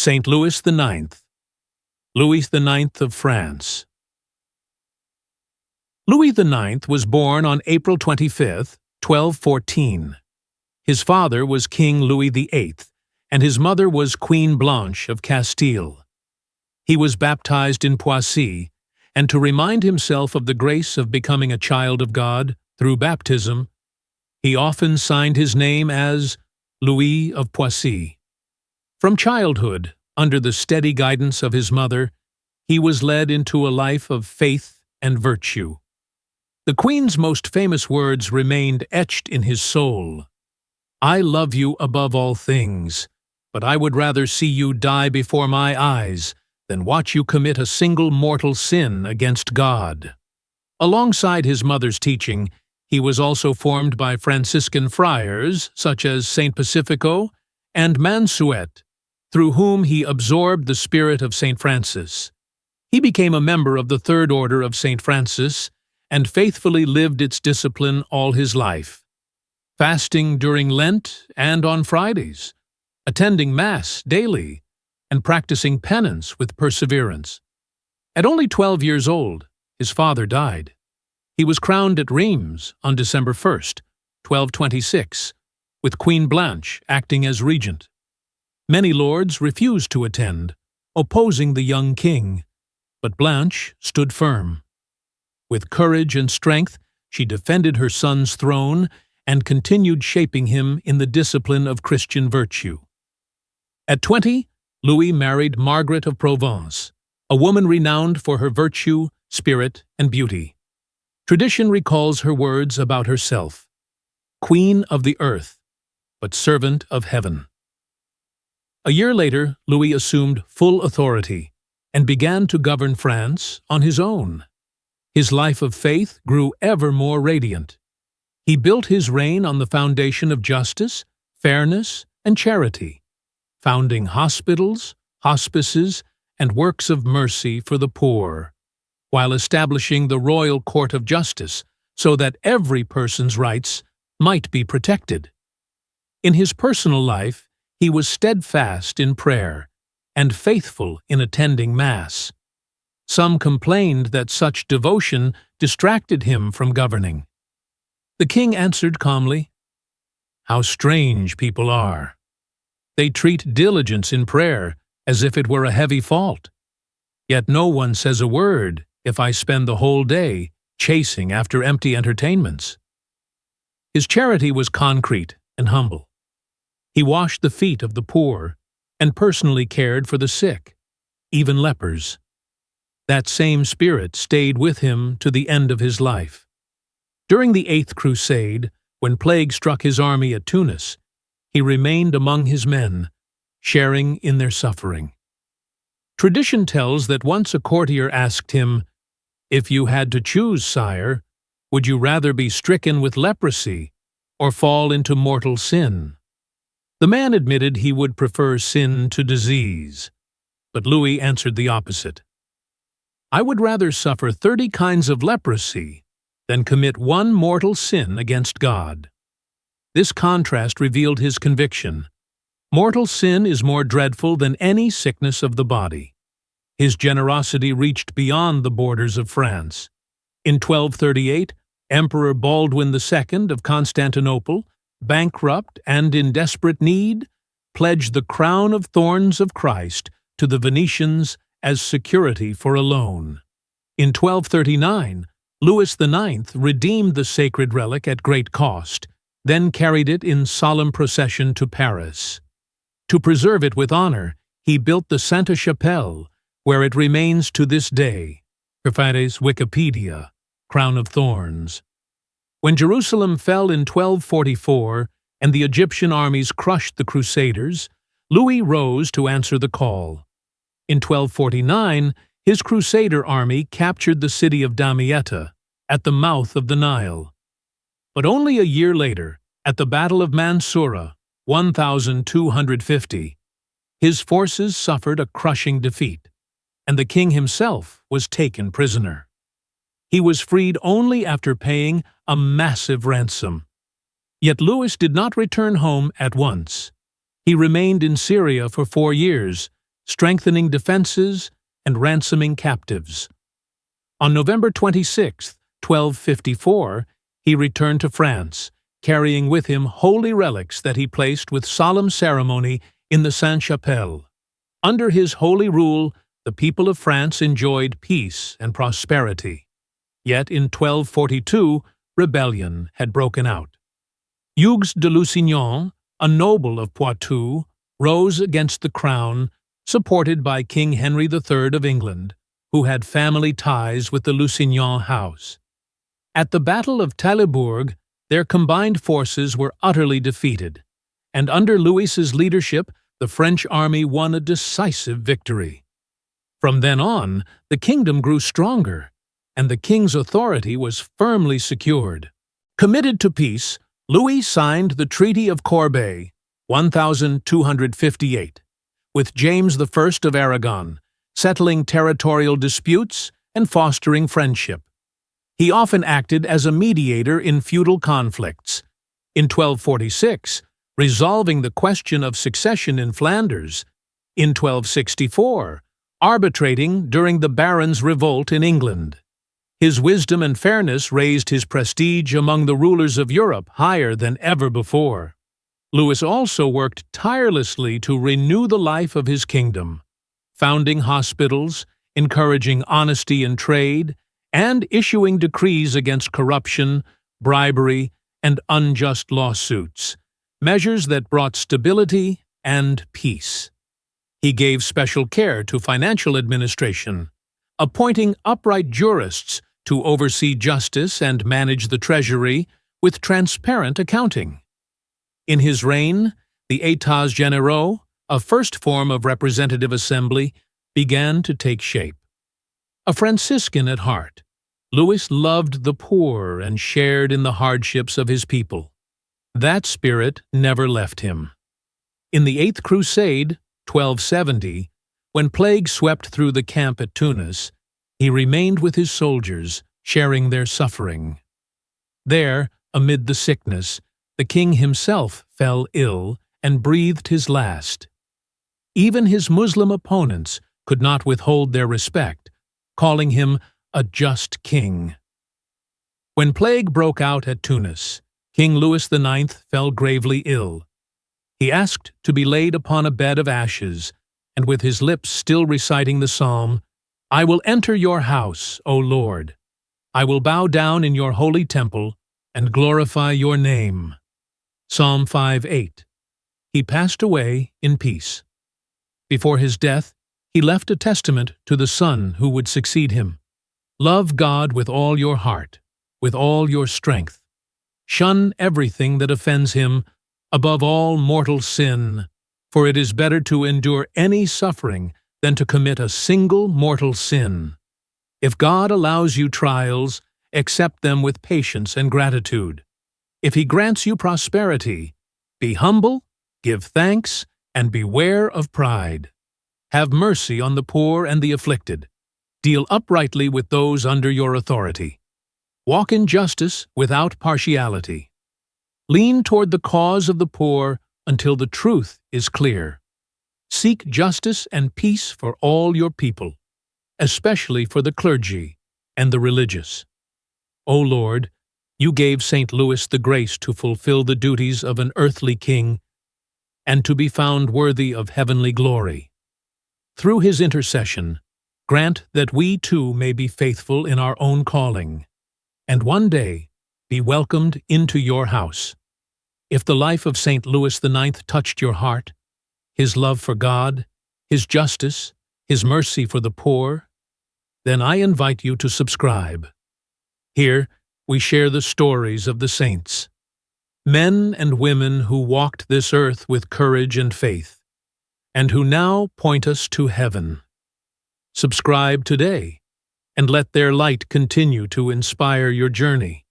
Saint Louis IX. Louis IX of France. Louis IX was born on April 25, 1214. His father was King Louis VIII, and his mother was Queen Blanche of Castile. He was baptized in Poissy, and to remind himself of the grace of becoming a child of God through baptism, he often signed his name as Louis of Poissy. From childhood, under the steady guidance of his mother, he was led into a life of faith and virtue. The Queen's most famous words remained etched in his soul. "I love you above all things, but I would rather see you die before my eyes than watch you commit a single mortal sin against God." Alongside his mother's teaching, he was also formed by Franciscan friars such as Saint Pacifico and Mansuet, through whom he absorbed the spirit of Saint Francis. He became a member of the Third Order of Saint Francis and faithfully lived its discipline all his life, fasting during Lent and on Fridays, attending Mass daily, and practicing penance with perseverance. At only 12 years old, his father died. He was crowned at Reims on December 1, 1226, with Queen Blanche acting as regent. Many lords refused to attend, opposing the young king, but Blanche stood firm. With courage and strength, she defended her son's throne and continued shaping him in the discipline of Christian virtue. At 20, Louis married Margaret of Provence, a woman renowned for her virtue, spirit, and beauty. Tradition recalls her words about herself: "Queen of the earth, but servant of heaven." A year later, Louis assumed full authority and began to govern France on his own. His life of faith grew ever more radiant. He built his reign on the foundation of justice, fairness, and charity, founding hospitals, hospices, and works of mercy for the poor, while establishing the royal court of justice so that every person's rights might be protected. In his personal life, he was steadfast in prayer and faithful in attending Mass. Some complained that such devotion distracted him from governing. The king answered calmly, "How strange people are! They treat diligence in prayer as if it were a heavy fault. Yet no one says a word if I spend the whole day chasing after empty entertainments." His charity was concrete and humble. He washed the feet of the poor and personally cared for the sick, even lepers. That same spirit stayed with him to the end of his life. During the Eighth Crusade, when plague struck his army at Tunis, he remained among his men, sharing in their suffering. Tradition tells that once a courtier asked him, "If you had to choose, sire, would you rather be stricken with leprosy or fall into mortal sin?" The man admitted he would prefer sin to disease, but Louis answered the opposite. "I would rather suffer 30 kinds of leprosy than commit one mortal sin against God." This contrast revealed his conviction. Mortal sin is more dreadful than any sickness of the body. His generosity reached beyond the borders of France. In 1238, Emperor Baldwin II of Constantinople, bankrupt and in desperate need, pledged the crown of thorns of Christ to the Venetians as security for a loan. In 1239, Louis IX redeemed the sacred relic at great cost, then carried it in solemn procession to Paris. To preserve it with honor, he built the Sainte-Chapelle, where it remains to this day. Crusades Wikipedia, Crown of Thorns. When Jerusalem fell in 1244 and the Egyptian armies crushed the Crusaders, Louis rose to answer the call. In 1249, his Crusader army captured the city of Damietta, at the mouth of the Nile. But only a year later, at the Battle of Mansoura, 1250, his forces suffered a crushing defeat, and the king himself was taken prisoner. He was freed only after paying a massive ransom. Yet Louis did not return home at once. He remained in Syria for 4 years, strengthening defenses and ransoming captives. On November 26, 1254, he returned to France, carrying with him holy relics that he placed with solemn ceremony in the Sainte-Chapelle. Under his holy rule, the people of France enjoyed peace and prosperity. Yet in 1242, rebellion had broken out. Hugues de Lusignan, a noble of Poitou, rose against the crown, supported by King Henry III of England, who had family ties with the Lusignan house. At the Battle of Taillebourg, their combined forces were utterly defeated, and under Louis's leadership, the French army won a decisive victory. From then on, the kingdom grew stronger, and the king's authority was firmly secured. Committed to peace, Louis signed the Treaty of Corbeil, 1258, with James I of Aragon, settling territorial disputes and fostering friendship. He often acted as a mediator in feudal conflicts. In 1246, resolving the question of succession in Flanders. In 1264, arbitrating during the Barons' Revolt in England. His wisdom and fairness raised his prestige among the rulers of Europe higher than ever before. Louis also worked tirelessly to renew the life of his kingdom, founding hospitals, encouraging honesty in trade, and issuing decrees against corruption, bribery, and unjust lawsuits, measures that brought stability and peace. He gave special care to financial administration, appointing upright jurists to oversee justice and manage the treasury with transparent accounting. In his reign, the États Généraux, a first form of representative assembly, began to take shape. A Franciscan at heart, Louis loved the poor and shared in the hardships of his people. That spirit never left him. In the Eighth Crusade, 1270, when plague swept through the camp at Tunis, he remained with his soldiers, sharing their suffering. There, amid the sickness, the king himself fell ill and breathed his last. Even his Muslim opponents could not withhold their respect, calling him a just king. When plague broke out at Tunis, King Louis IX fell gravely ill. He asked to be laid upon a bed of ashes, and with his lips still reciting the psalm, "I will enter your house, O Lord. I will bow down in your holy temple and glorify your name." Psalm 5:8. He passed away in peace. Before his death, he left a testament to the son who would succeed him. Love God with all your heart, with all your strength. Shun everything that offends him, above all mortal sin, for it is better to endure any suffering than to commit a single mortal sin. If God allows you trials, accept them with patience and gratitude. If He grants you prosperity, be humble, give thanks, and beware of pride. Have mercy on the poor and the afflicted. Deal uprightly with those under your authority. Walk in justice without partiality. Lean toward the cause of the poor until the truth is clear. Seek justice and peace for all your people, especially for the clergy and the religious. O Lord, you gave St. Louis the grace to fulfill the duties of an earthly king and to be found worthy of heavenly glory. Through his intercession, grant that we too may be faithful in our own calling, and one day be welcomed into your house. If the life of St. Louis IX touched your heart, his love for God, his justice, his mercy for the poor, then I invite you to subscribe. Here, we share the stories of the saints, men and women who walked this earth with courage and faith, and who now point us to heaven. Subscribe today, and let their light continue to inspire your journey.